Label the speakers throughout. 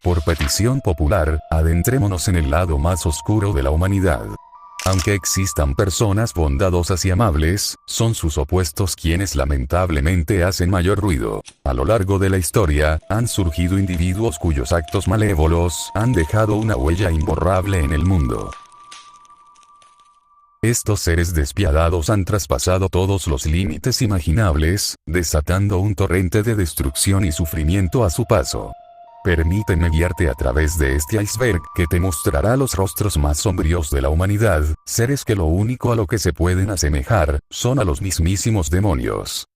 Speaker 1: por petición popular, adentrémonos en el lado más oscuro de la humanidad. Aunque existan personas bondadosas y amables, son sus opuestos quienes lamentablemente hacen mayor ruido. A lo largo de la historia, han surgido individuos cuyos actos malévolos han dejado una huella imborrable en el mundo. Estos seres despiadados han traspasado todos los límites imaginables, desatando un torrente de destrucción y sufrimiento a su paso. Permíteme guiarte a través de este iceberg que te mostrará los rostros más sombríos de la humanidad, seres que lo único a lo que se pueden asemejar, son a los mismísimos demonios.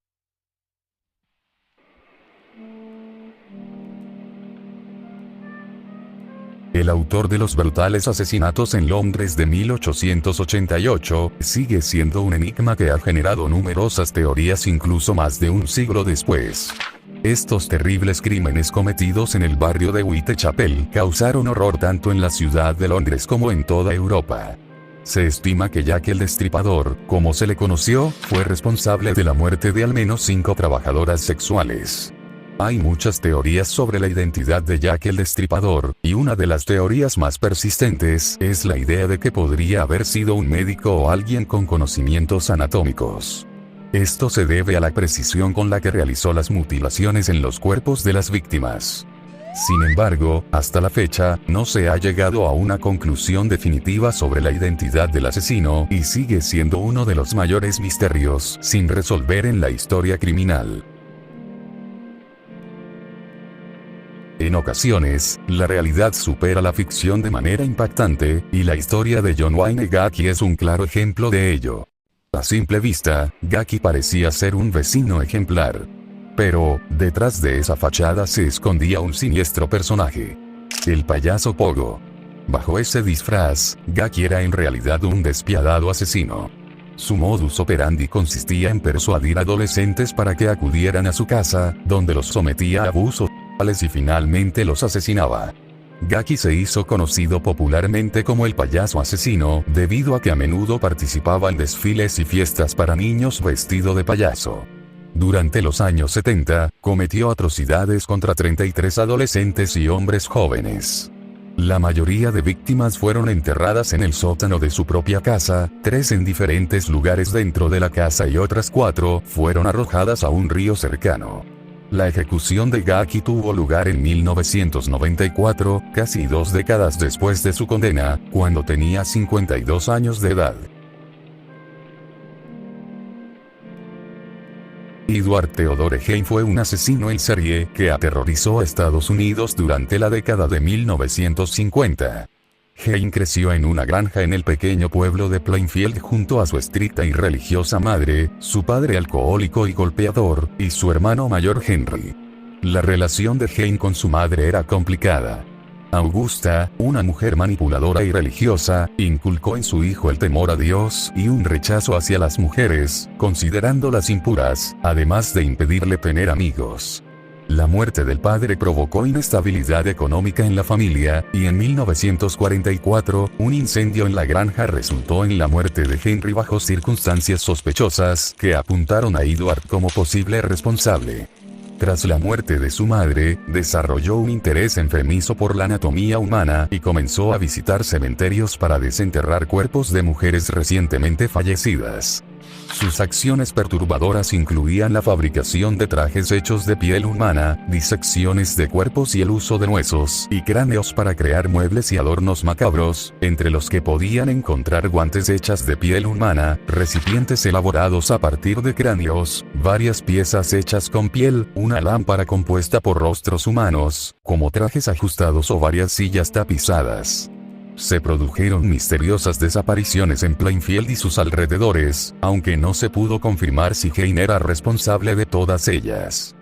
Speaker 1: El autor de los brutales asesinatos en Londres de 1888, sigue siendo un enigma que ha generado numerosas teorías incluso más de un siglo después. Estos terribles crímenes cometidos en el barrio de Whitechapel causaron horror tanto en la ciudad de Londres como en toda Europa. Se estima que Jack el Destripador, como se le conoció, fue responsable de la muerte de al menos 5 trabajadoras sexuales. Hay muchas teorías sobre la identidad de Jack el Destripador, y una de las teorías más persistentes es la idea de que podría haber sido un médico o alguien con conocimientos anatómicos. Esto se debe a la precisión con la que realizó las mutilaciones en los cuerpos de las víctimas. Sin embargo, hasta la fecha, no se ha llegado a una conclusión definitiva sobre la identidad del asesino, y sigue siendo uno de los mayores misterios sin resolver en la historia criminal. En ocasiones, la realidad supera la ficción de manera impactante, y la historia de John Wayne Gacy es un claro ejemplo de ello. A simple vista, Gacy parecía ser un vecino ejemplar. Pero, detrás de esa fachada se escondía un siniestro personaje. El payaso Pogo. Bajo ese disfraz, Gacy era en realidad un despiadado asesino. Su modus operandi consistía en persuadir a adolescentes para que acudieran a su casa, donde los sometía a abusos sexuales y finalmente los asesinaba. Gacy se hizo conocido popularmente como el payaso asesino, debido a que a menudo participaba en desfiles y fiestas para niños vestido de payaso. Durante los años 70, cometió atrocidades contra 33 adolescentes y hombres jóvenes. La mayoría de víctimas fueron enterradas en el sótano de su propia casa, 3 en diferentes lugares dentro de la casa y otras 4 fueron arrojadas a un río cercano. La ejecución de Gacy tuvo lugar en 1994, casi 2 décadas después de su condena, cuando tenía 52 años de edad. Edward Theodore Hein fue un asesino en serie que aterrorizó a Estados Unidos durante la década de 1950. Hein creció en una granja en el pequeño pueblo de Plainfield junto a su estricta y religiosa madre, su padre alcohólico y golpeador, y su hermano mayor Henry. La relación de Hein con su madre era complicada. Augusta, una mujer manipuladora y religiosa, inculcó en su hijo el temor a Dios y un rechazo hacia las mujeres, considerándolas impuras, además de impedirle tener amigos. La muerte del padre provocó inestabilidad económica en la familia, y en 1944, un incendio en la granja resultó en la muerte de Henry bajo circunstancias sospechosas que apuntaron a Edward como posible responsable. Tras la muerte de su madre, desarrolló un interés enfermizo por la anatomía humana y comenzó a visitar cementerios para desenterrar cuerpos de mujeres recientemente fallecidas. Sus acciones perturbadoras incluían la fabricación de trajes hechos de piel humana, disecciones de cuerpos y el uso de huesos y cráneos para crear muebles y adornos macabros, entre los que podían encontrar guantes hechas de piel humana, recipientes elaborados a partir de cráneos, varias piezas hechas con piel, una lámpara compuesta por rostros humanos, como trajes ajustados o varias sillas tapizadas. Se produjeron misteriosas desapariciones en Plainfield y sus alrededores, aunque no se pudo confirmar si Hein era responsable de todas ellas.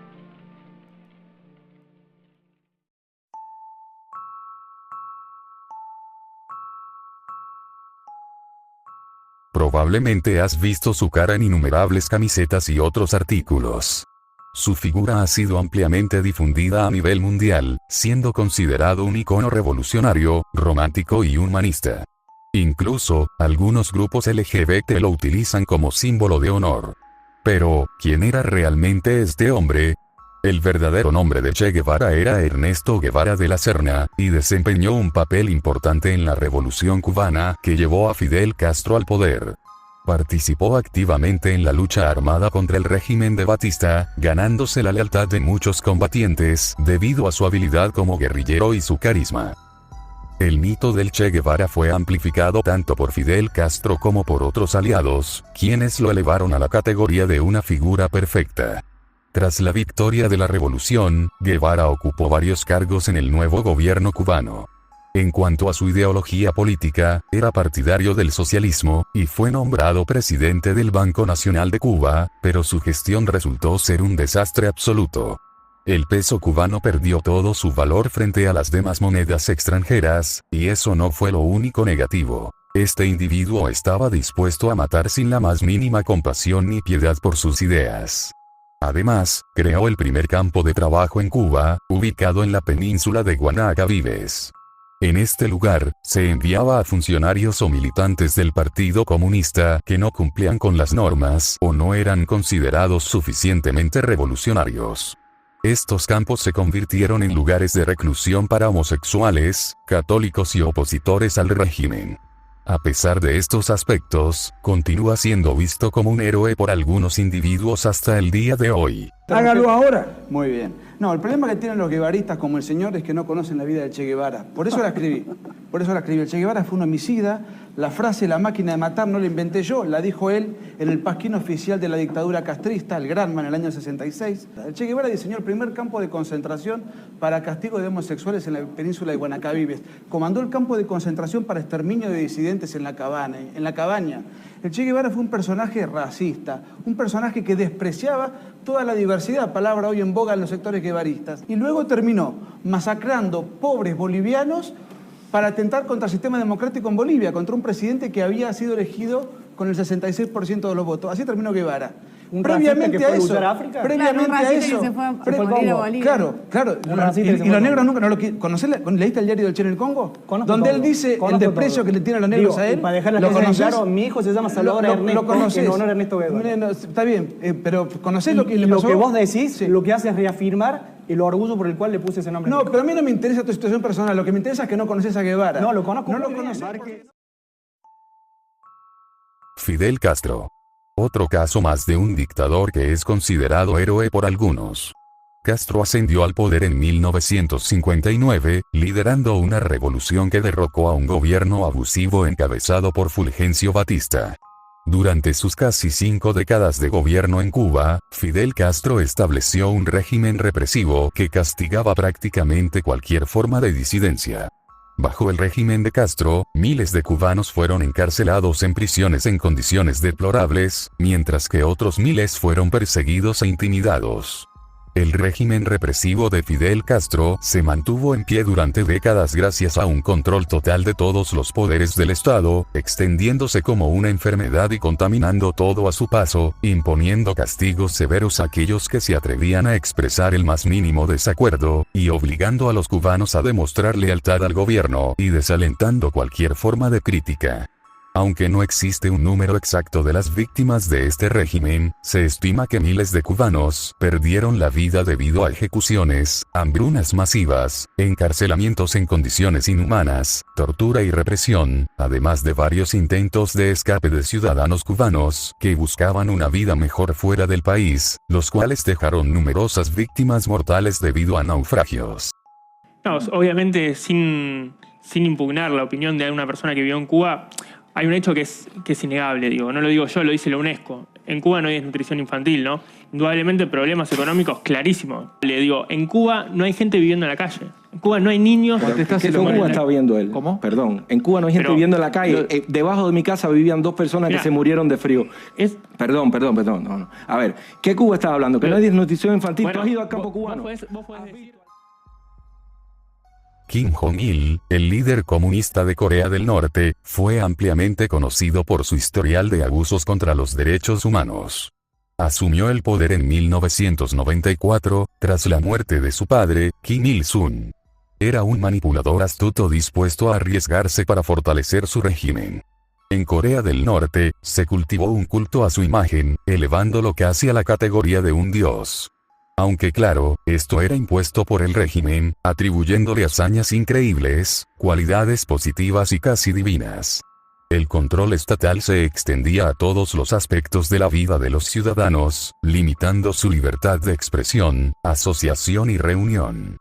Speaker 1: Probablemente has visto su cara en innumerables camisetas y otros artículos. Su figura ha sido ampliamente difundida a nivel mundial, siendo considerado un icono revolucionario, romántico y humanista. Incluso, algunos grupos LGBT lo utilizan como símbolo de honor. Pero, ¿quién era realmente este hombre? El verdadero nombre de Che Guevara era Ernesto Guevara de la Serna, y desempeñó un papel importante en la Revolución cubana que llevó a Fidel Castro al poder. Participó activamente en la lucha armada contra el régimen de Batista, ganándose la lealtad de muchos combatientes debido a su habilidad como guerrillero y su carisma. El mito del Che Guevara fue amplificado tanto por Fidel Castro como por otros aliados, quienes lo elevaron a la categoría de una figura perfecta. Tras la victoria de la revolución, Guevara ocupó varios cargos en el nuevo gobierno cubano. En cuanto a su ideología política, era partidario del socialismo, y fue nombrado presidente del Banco Nacional de Cuba, pero su gestión resultó ser un desastre absoluto. El peso cubano perdió todo su valor frente a las demás monedas extranjeras, y eso no fue lo único negativo. Este individuo estaba dispuesto a matar sin la más mínima compasión ni piedad por sus ideas. Además, creó el primer campo de trabajo en Cuba, ubicado en la península de Guanacavives. En este lugar, se enviaba a funcionarios o militantes del Partido Comunista que no cumplían con las normas o no eran considerados suficientemente revolucionarios. Estos campos se convirtieron en lugares de reclusión para homosexuales, católicos y opositores al régimen. A pesar de estos aspectos, continúa siendo visto como un héroe por algunos individuos hasta el día de hoy.
Speaker 2: Hágalo ahora. Muy bien. No, el problema que tienen los guevaristas como el señor es que no conocen la vida del Che Guevara. Por eso la escribí. El Che Guevara fue un homicida. La frase "la máquina de matar" no la inventé yo, la dijo él en el pasquín oficial de la dictadura castrista, el Granma, en el año 66. El Che Guevara diseñó el primer campo de concentración para castigo de homosexuales en la península de Guanacavives. Comandó el campo de concentración para exterminio de disidentes en la Cabaña. El Che Guevara fue un personaje racista, un personaje que despreciaba toda la diversidad, palabra hoy en boga en los sectores guevaristas. Y luego terminó masacrando pobres bolivianos para atentar contra el sistema democrático en Bolivia, contra un presidente que había sido elegido con el 66% de los votos. Así terminó Guevara. Previamente a eso, claro, y los negros nunca no lo quieren. ¿Leíste el diario del Che en el Congo? Donde él dice el desprecio que le tienen los negros a él.
Speaker 3: Para dejar las cosas claro, mi hijo se llama Salvador Ernesto, en honor a Ernesto Guevara.
Speaker 2: Está bien, pero ¿conocés lo que le pasó?
Speaker 3: Lo que vos decís, sí. Lo que hace es reafirmar el orgullo por el cual le puse ese nombre.
Speaker 2: No, pero a mí no me interesa tu situación personal, lo que me interesa es que no conoces a Guevara.
Speaker 3: No, lo conozco.
Speaker 2: No lo conoces.
Speaker 1: Fidel Castro. Otro caso más de un dictador que es considerado héroe por algunos. Castro ascendió al poder en 1959, liderando una revolución que derrocó a un gobierno abusivo encabezado por Fulgencio Batista. Durante sus casi 5 décadas de gobierno en Cuba, Fidel Castro estableció un régimen represivo que castigaba prácticamente cualquier forma de disidencia. Bajo el régimen de Castro, miles de cubanos fueron encarcelados en prisiones en condiciones deplorables, mientras que otros miles fueron perseguidos e intimidados. El régimen represivo de Fidel Castro se mantuvo en pie durante décadas gracias a un control total de todos los poderes del Estado, extendiéndose como una enfermedad y contaminando todo a su paso, imponiendo castigos severos a aquellos que se atrevían a expresar el más mínimo desacuerdo, y obligando a los cubanos a demostrar lealtad al gobierno, y desalentando cualquier forma de crítica. Aunque no existe un número exacto de las víctimas de este régimen, se estima que miles de cubanos perdieron la vida debido a ejecuciones, hambrunas masivas, encarcelamientos en condiciones inhumanas, tortura y represión, además de varios intentos de escape de ciudadanos cubanos que buscaban una vida mejor fuera del país, los cuales dejaron numerosas víctimas mortales debido a naufragios.
Speaker 4: No, obviamente sin impugnar la opinión de una persona que vivió en Cuba, hay un hecho que es innegable, digo, no lo digo yo, lo dice la UNESCO. En Cuba no hay desnutrición infantil, ¿no? Indudablemente problemas económicos clarísimos. Le digo, en Cuba no hay gente viviendo en la calle. En Cuba no hay niños.
Speaker 5: ¿Qué en Cuba está viendo él?
Speaker 4: ¿Cómo?
Speaker 5: Perdón, en Cuba no hay gente viviendo en la calle. Debajo de mi casa vivían 2 personas que se murieron de frío. Perdón. No. A ver, ¿qué Cuba estaba hablando? ¿Que no hay desnutrición infantil?
Speaker 4: Bueno,
Speaker 5: ¿tú has ido al campo cubano?
Speaker 4: Vos podés decir...
Speaker 1: Kim Jong-il, el líder comunista de Corea del Norte, fue ampliamente conocido por su historial de abusos contra los derechos humanos. Asumió el poder en 1994, tras la muerte de su padre, Kim Il-sung. Era un manipulador astuto dispuesto a arriesgarse para fortalecer su régimen. En Corea del Norte, se cultivó un culto a su imagen, elevándolo casi a la categoría de un dios. Aunque claro, esto era impuesto por el régimen, atribuyéndole hazañas increíbles, cualidades positivas y casi divinas. El control estatal se extendía a todos los aspectos de la vida de los ciudadanos, limitando su libertad de expresión, asociación y reunión.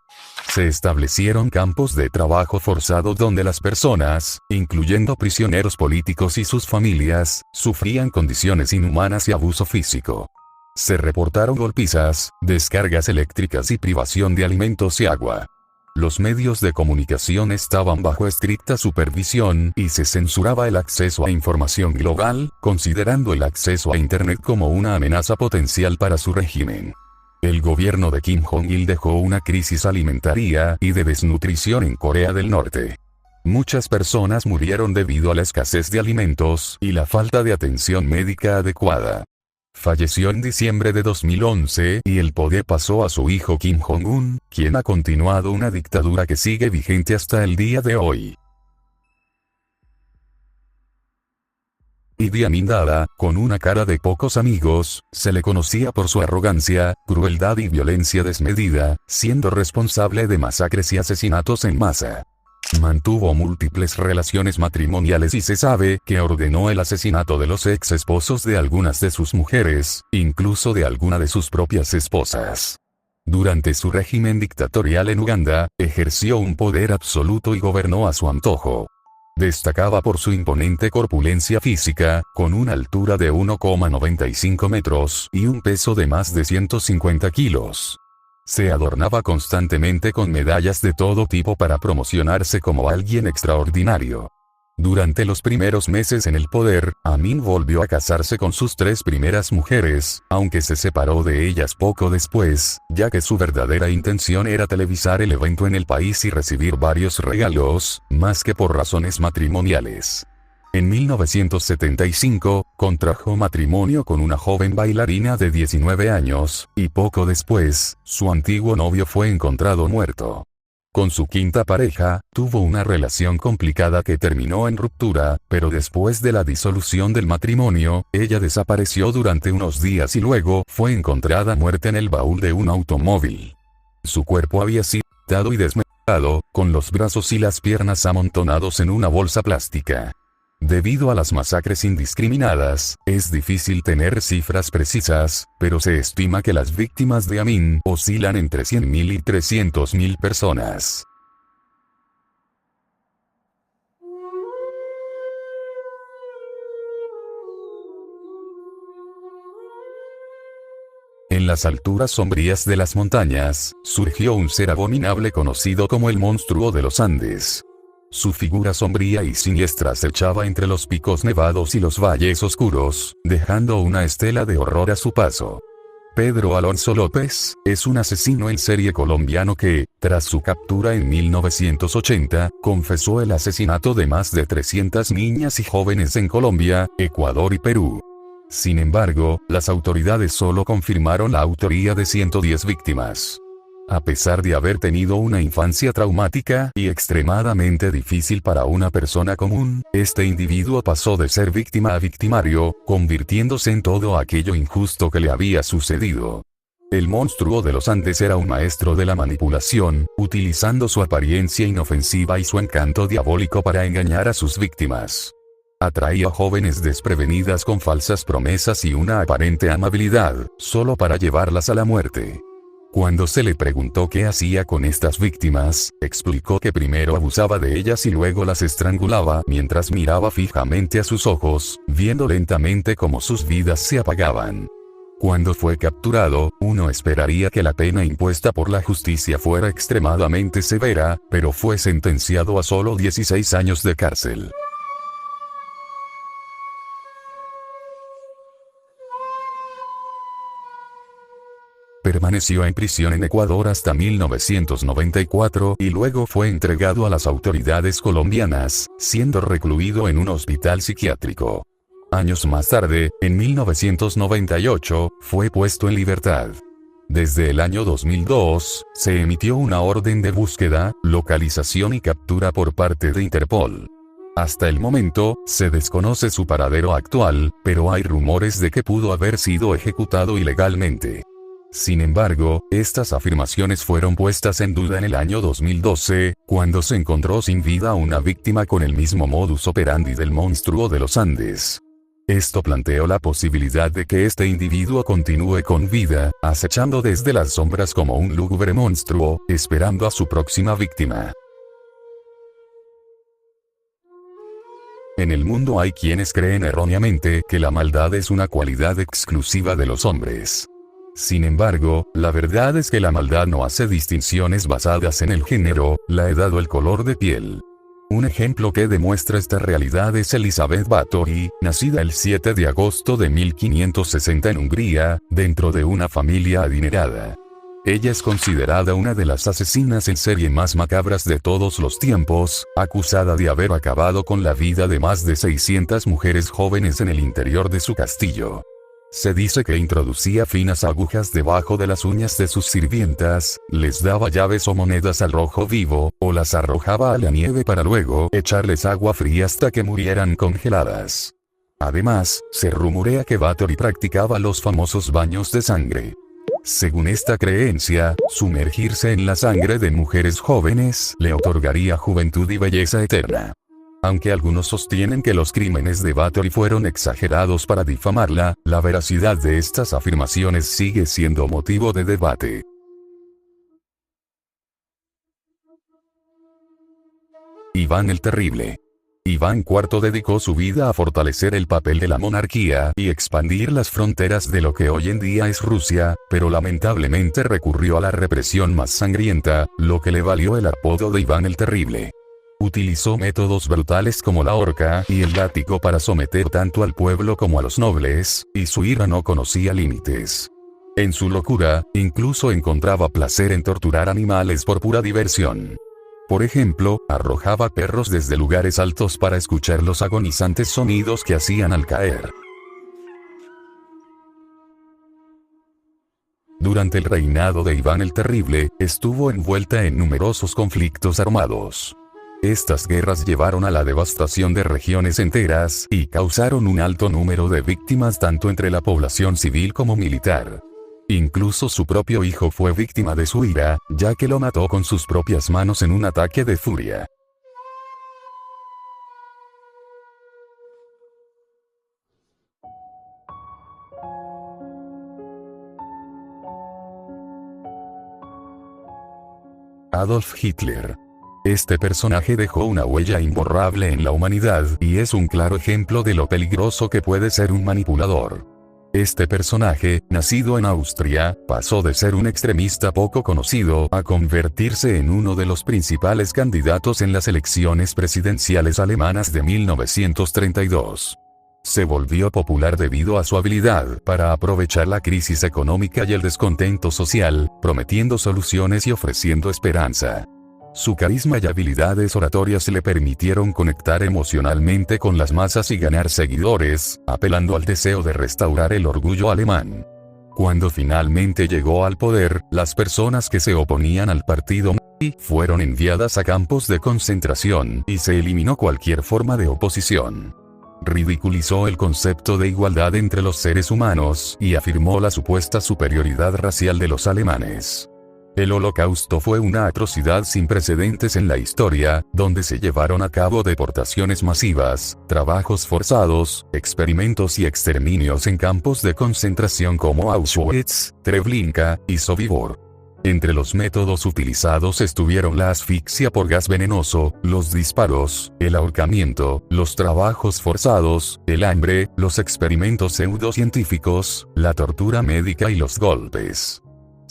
Speaker 1: Se establecieron campos de trabajo forzado donde las personas, incluyendo prisioneros políticos y sus familias, sufrían condiciones inhumanas y abuso físico. Se reportaron golpizas, descargas eléctricas y privación de alimentos y agua. Los medios de comunicación estaban bajo estricta supervisión y se censuraba el acceso a información global, considerando el acceso a Internet como una amenaza potencial para su régimen. El gobierno de Kim Jong-il dejó una crisis alimentaria y de desnutrición en Corea del Norte. Muchas personas murieron debido a la escasez de alimentos y la falta de atención médica adecuada. Falleció en diciembre de 2011 y el poder pasó a su hijo Kim Jong-un, quien ha continuado una dictadura que sigue vigente hasta el día de hoy. Idi Amin Dada, con una cara de pocos amigos, se le conocía por su arrogancia, crueldad y violencia desmedida, siendo responsable de masacres y asesinatos en masa. Mantuvo múltiples relaciones matrimoniales y se sabe que ordenó el asesinato de los ex esposos de algunas de sus mujeres, incluso de alguna de sus propias esposas. Durante su régimen dictatorial en Uganda, ejerció un poder absoluto y gobernó a su antojo. Destacaba por su imponente corpulencia física, con una altura de 1,95 metros y un peso de más de 150 kilos. Se adornaba constantemente con medallas de todo tipo para promocionarse como alguien extraordinario. Durante los primeros meses en el poder, Amin volvió a casarse con sus 3 primeras mujeres, aunque se separó de ellas poco después, ya que su verdadera intención era televisar el evento en el país y recibir varios regalos, más que por razones matrimoniales. En 1975, contrajo matrimonio con una joven bailarina de 19 años, y poco después, su antiguo novio fue encontrado muerto. Con su quinta pareja, tuvo una relación complicada que terminó en ruptura, pero después de la disolución del matrimonio, ella desapareció durante unos días y luego fue encontrada muerta en el baúl de un automóvil. Su cuerpo había sido cortado y desmembrado, con los brazos y las piernas amontonados en una bolsa plástica. Debido a las masacres indiscriminadas, es difícil tener cifras precisas, pero se estima que las víctimas de Amin oscilan entre 100.000 y 300.000 personas. En las alturas sombrías de las montañas, surgió un ser abominable conocido como el monstruo de los Andes. Su figura sombría y siniestra acechaba entre los picos nevados y los valles oscuros, dejando una estela de horror a su paso. Pedro Alonso López, es un asesino en serie colombiano que, tras su captura en 1980, confesó el asesinato de más de 300 niñas y jóvenes en Colombia, Ecuador y Perú. Sin embargo, las autoridades solo confirmaron la autoría de 110 víctimas. A pesar de haber tenido una infancia traumática y extremadamente difícil para una persona común, este individuo pasó de ser víctima a victimario, convirtiéndose en todo aquello injusto que le había sucedido. El monstruo de los Andes era un maestro de la manipulación, utilizando su apariencia inofensiva y su encanto diabólico para engañar a sus víctimas. Atraía a jóvenes desprevenidas con falsas promesas y una aparente amabilidad, solo para llevarlas a la muerte. Cuando se le preguntó qué hacía con estas víctimas, explicó que primero abusaba de ellas y luego las estrangulaba mientras miraba fijamente a sus ojos, viendo lentamente cómo sus vidas se apagaban. Cuando fue capturado, uno esperaría que la pena impuesta por la justicia fuera extremadamente severa, pero fue sentenciado a solo 16 años de cárcel. Permaneció en prisión en Ecuador hasta 1994 y luego fue entregado a las autoridades colombianas, siendo recluido en un hospital psiquiátrico. Años más tarde, en 1998, fue puesto en libertad. Desde el año 2002, se emitió una orden de búsqueda, localización y captura por parte de Interpol. Hasta el momento, se desconoce su paradero actual, pero hay rumores de que pudo haber sido ejecutado ilegalmente. Sin embargo, estas afirmaciones fueron puestas en duda en el año 2012, cuando se encontró sin vida una víctima con el mismo modus operandi del monstruo de los Andes. Esto planteó la posibilidad de que este individuo continúe con vida, acechando desde las sombras como un lúgubre monstruo, esperando a su próxima víctima. En el mundo hay quienes creen erróneamente que la maldad es una cualidad exclusiva de los hombres. Sin embargo, la verdad es que la maldad no hace distinciones basadas en el género, la edad o el color de piel. Un ejemplo que demuestra esta realidad es Elizabeth Báthory, nacida el 7 de agosto de 1560 en Hungría, dentro de una familia adinerada. Ella es considerada una de las asesinas en serie más macabras de todos los tiempos, acusada de haber acabado con la vida de más de 600 mujeres jóvenes en el interior de su castillo. Se dice que introducía finas agujas debajo de las uñas de sus sirvientas, les daba llaves o monedas al rojo vivo, o las arrojaba a la nieve para luego echarles agua fría hasta que murieran congeladas. Además, se rumorea que Báthory practicaba los famosos baños de sangre. Según esta creencia, sumergirse en la sangre de mujeres jóvenes le otorgaría juventud y belleza eterna. Aunque algunos sostienen que los crímenes de Báthory fueron exagerados para difamarla, la veracidad de estas afirmaciones sigue siendo motivo de debate. Iván el Terrible. Iván IV dedicó su vida a fortalecer el papel de la monarquía y expandir las fronteras de lo que hoy en día es Rusia, pero lamentablemente recurrió a la represión más sangrienta, lo que le valió el apodo de Iván el Terrible. Utilizó métodos brutales como la horca y el látigo para someter tanto al pueblo como a los nobles, y su ira no conocía límites. En su locura, incluso encontraba placer en torturar animales por pura diversión. Por ejemplo, arrojaba perros desde lugares altos para escuchar los agonizantes sonidos que hacían al caer. Durante el reinado de Iván el Terrible, estuvo envuelta en numerosos conflictos armados. Estas guerras llevaron a la devastación de regiones enteras y causaron un alto número de víctimas tanto entre la población civil como militar. Incluso su propio hijo fue víctima de su ira, ya que lo mató con sus propias manos en un ataque de furia. Adolf Hitler. Este personaje dejó una huella imborrable en la humanidad y es un claro ejemplo de lo peligroso que puede ser un manipulador. Este personaje, nacido en Austria, pasó de ser un extremista poco conocido a convertirse en uno de los principales candidatos en las elecciones presidenciales alemanas de 1932. Se volvió popular debido a su habilidad para aprovechar la crisis económica y el descontento social, prometiendo soluciones y ofreciendo esperanza. Su carisma y habilidades oratorias le permitieron conectar emocionalmente con las masas y ganar seguidores, apelando al deseo de restaurar el orgullo alemán. Cuando finalmente llegó al poder, las personas que se oponían al partido nazi fueron enviadas a campos de concentración y se eliminó cualquier forma de oposición. Ridiculizó el concepto de igualdad entre los seres humanos y afirmó la supuesta superioridad racial de los alemanes. El Holocausto fue una atrocidad sin precedentes en la historia, donde se llevaron a cabo deportaciones masivas, trabajos forzados, experimentos y exterminios en campos de concentración como Auschwitz, Treblinka y Sobibor. Entre los métodos utilizados estuvieron la asfixia por gas venenoso, los disparos, el ahorcamiento, los trabajos forzados, el hambre, los experimentos pseudocientíficos, la tortura médica y los golpes.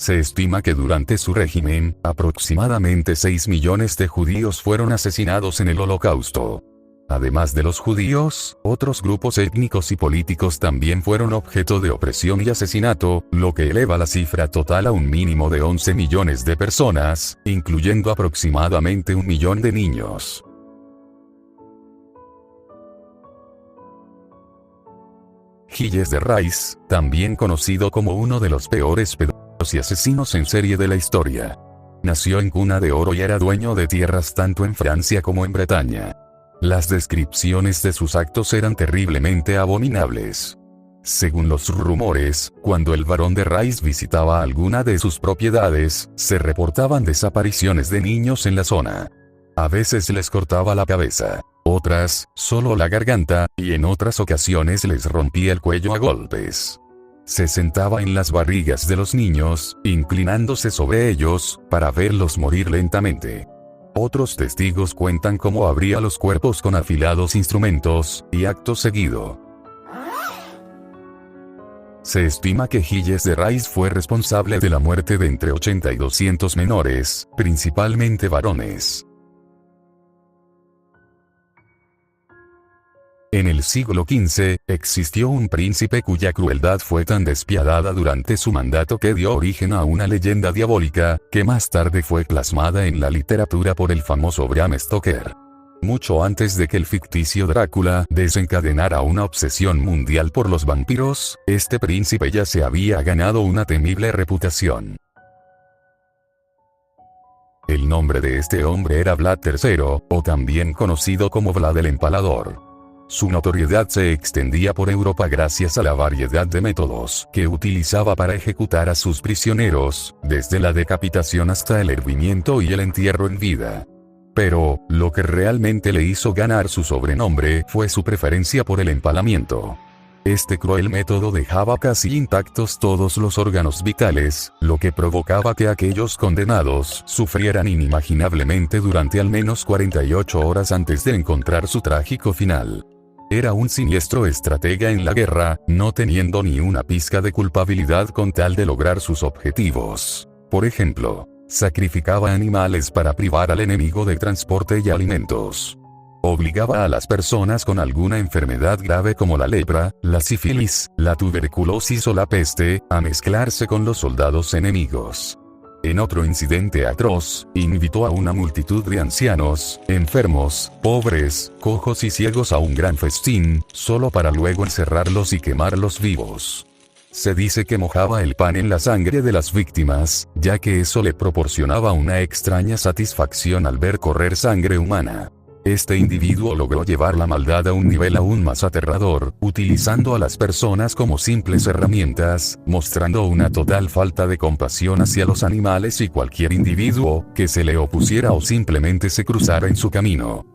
Speaker 1: Se estima que durante su régimen, aproximadamente 6 millones de judíos fueron asesinados en el Holocausto. Además de los judíos, otros grupos étnicos y políticos también fueron objeto de opresión y asesinato, lo que eleva la cifra total a un mínimo de 11 millones de personas, incluyendo aproximadamente 1 millón de niños. Gilles de Rais, también conocido como uno de los peores pedófilos y asesinos en serie de la historia. Nació en cuna de oro y era dueño de tierras tanto en Francia como en Bretaña. Las descripciones de sus actos eran terriblemente abominables. Según los rumores, cuando el barón de Rice visitaba alguna de sus propiedades, se reportaban desapariciones de niños en la zona. A veces les cortaba la cabeza, otras, solo la garganta, y en otras ocasiones les rompía el cuello a golpes. Se sentaba en las barrigas de los niños, inclinándose sobre ellos, para verlos morir lentamente. Otros testigos cuentan cómo abría los cuerpos con afilados instrumentos, y acto seguido. Se estima que Gilles de Rice fue responsable de la muerte de entre 80 y 200 menores, principalmente varones. En el siglo XV, existió un príncipe cuya crueldad fue tan despiadada durante su mandato que dio origen a una leyenda diabólica, que más tarde fue plasmada en la literatura por el famoso Bram Stoker. Mucho antes de que el ficticio Drácula desencadenara una obsesión mundial por los vampiros, este príncipe ya se había ganado una temible reputación. El nombre de este hombre era Vlad III, o también conocido como Vlad el Empalador. Su notoriedad se extendía por Europa gracias a la variedad de métodos que utilizaba para ejecutar a sus prisioneros, desde la decapitación hasta el hervimiento y el entierro en vida. Pero, lo que realmente le hizo ganar su sobrenombre fue su preferencia por el empalamiento. Este cruel método dejaba casi intactos todos los órganos vitales, lo que provocaba que aquellos condenados sufrieran inimaginablemente durante al menos 48 horas antes de encontrar su trágico final. Era un siniestro estratega en la guerra, no teniendo ni una pizca de culpabilidad con tal de lograr sus objetivos. Por ejemplo, sacrificaba animales para privar al enemigo de transporte y alimentos. Obligaba a las personas con alguna enfermedad grave como la lepra, la sífilis, la tuberculosis o la peste, a mezclarse con los soldados enemigos. En otro incidente atroz, invitó a una multitud de ancianos, enfermos, pobres, cojos y ciegos a un gran festín, solo para luego encerrarlos y quemarlos vivos. Se dice que mojaba el pan en la sangre de las víctimas, ya que eso le proporcionaba una extraña satisfacción al ver correr sangre humana. Este individuo logró llevar la maldad a un nivel aún más aterrador, utilizando a las personas como simples herramientas, mostrando una total falta de compasión hacia los animales y cualquier individuo que se le opusiera o simplemente se cruzara en su camino.